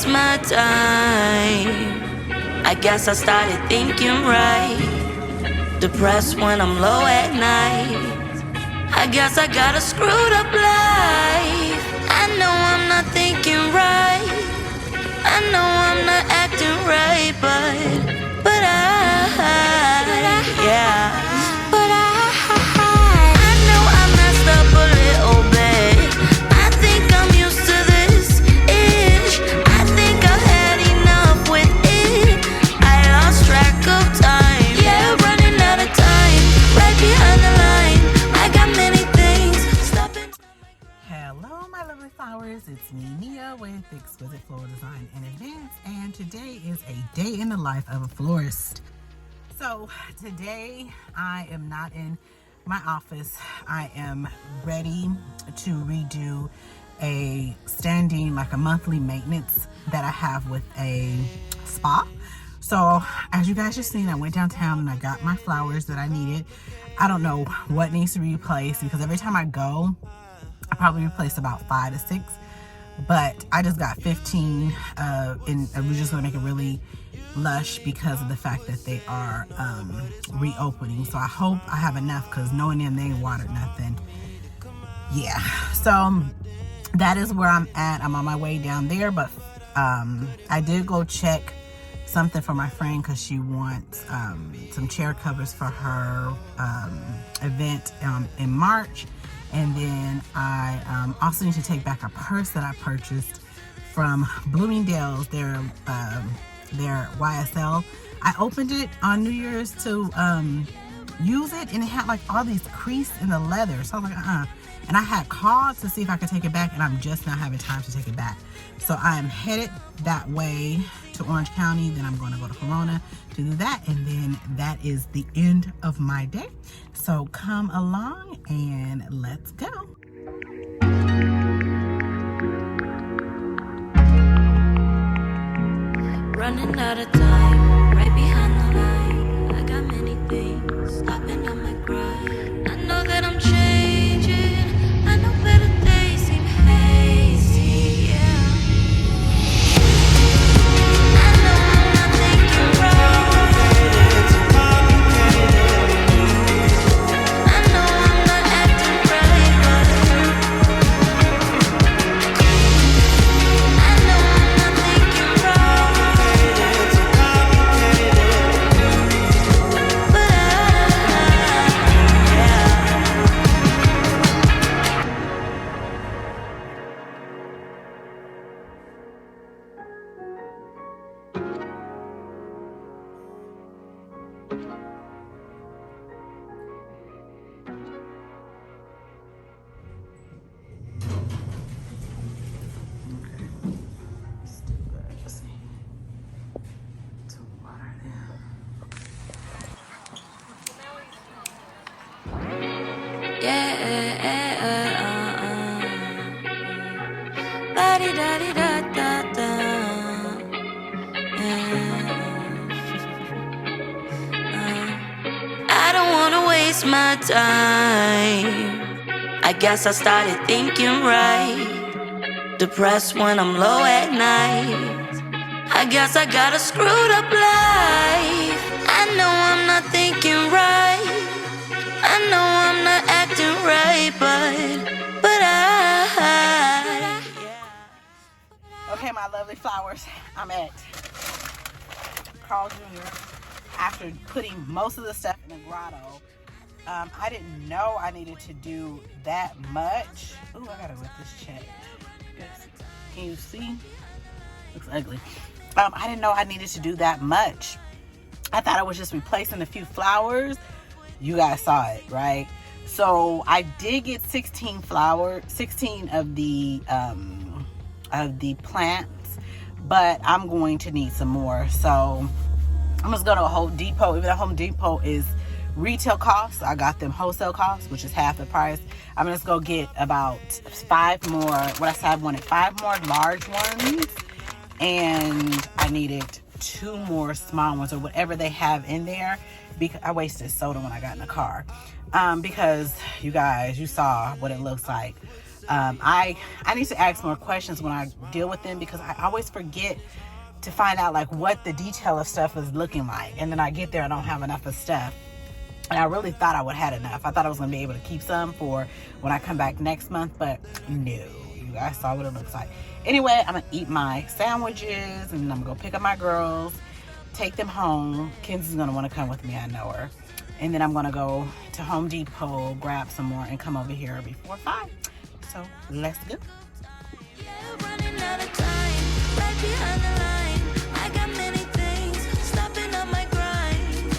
waste my time. I guess I started thinking right. Depressed when I'm low at night. I guess I got a screwed up life. I know I'm not thinking right. I know I'm not acting right, but I know I messed up a little bit. I think I'm used to this ish. I think I've had enough with it. I lost track of time. Yeah, running out of time. Right behind the line. I got many things stopping. Hello, my lovely flowers. It's me, Nia, with Exquisite Floral Design and Events, and today is a day in the life of a florist. So today I am not in my office. I am ready to redo a standing, like a monthly maintenance that I have with a spa. So as you guys just seen, I went downtown and I got my flowers that I needed. I don't know what needs to be replaced because every time I go, I probably replace about 5 to 6, but I just got 15 and we're just gonna make it really lush because of the fact that they are reopening. So I hope I have enough, because knowing them, they ain't watered nothing. Yeah, so that is where I'm at. I'm on my way down there, but I did go check something for my friend because she wants some chair covers for her event in March. And then I also need to take back a purse that I purchased from Bloomingdale's, their YSL. I opened it on New Year's to use it, and it had like all these creases in the leather. So I was like, And I had called to see if I could take it back, and I'm just not having time to take it back. So I am headed that way to Orange County. Then I'm going to go to Corona to do that, and then that is the end of my day. So come along and let's go. Running out of time, right behind the line. I got many things stopping on my grind. I know that I'm changing. I know better days seem hazy, yeah. I know I'm not thinking right. I know I'm not acting right, I know I'm not thinking right. I don't wanna waste my time. I guess I started thinking right. Depressed when I'm low at night. I guess I got a screwed up life. I know I'm not thinking right. I know I'm not acting right, but Okay, my lovely flowers, I'm at Carl Jr. after putting most of the stuff in the grotto. I didn't know I needed to do that much. Ooh, I gotta rip this check. Can you see? Looks ugly. I didn't know I needed to do that much. I thought I was just replacing a few flowers. You guys saw it, right? So I did get 16 of the plants, but I'm going to need some more. So I'm just going to Home Depot. Even though Home Depot is retail costs, I got them wholesale costs, which is half the price. I'm just going to get about 5 more. What I said, I wanted 5 more large ones, and I needed 2 more small ones, or whatever they have in there, because I wasted soda when I got in the car, because you guys, you saw what it looks like. I need to ask more questions when I deal with them, because I always forget to find out like what the detail of stuff is looking like, and then I get there, I don't have enough of stuff. And I really thought I would have had enough. I thought I was going to be able to keep some for when I come back next month, but no. You guys saw what it looks like. Anyway, I'm going to eat my sandwiches, and I'm going to pick up my girls, take them home. Kenzie's going to want to come with me, I know her. And then I'm going to go to Home Depot, grab some more, and come over here before 5. So, let's go. Yeah, running out of time, right behind the line. I got many things stopping on my grind.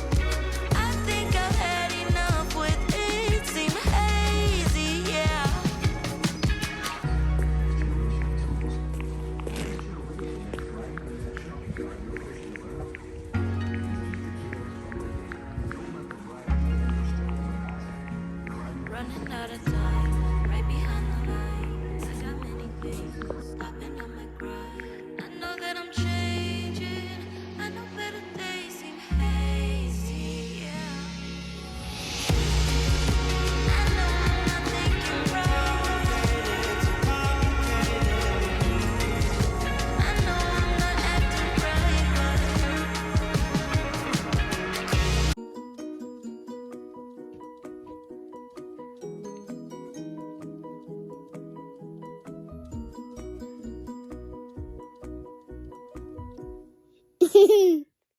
I think I've had enough with it, seem hazy, yeah. Running out of time, right behind the lines. I got many things stopping on my grind. I know that I'm changing. I know better days seem hazy, yeah. I know I'm not thinking right. I know I'm not acting right, but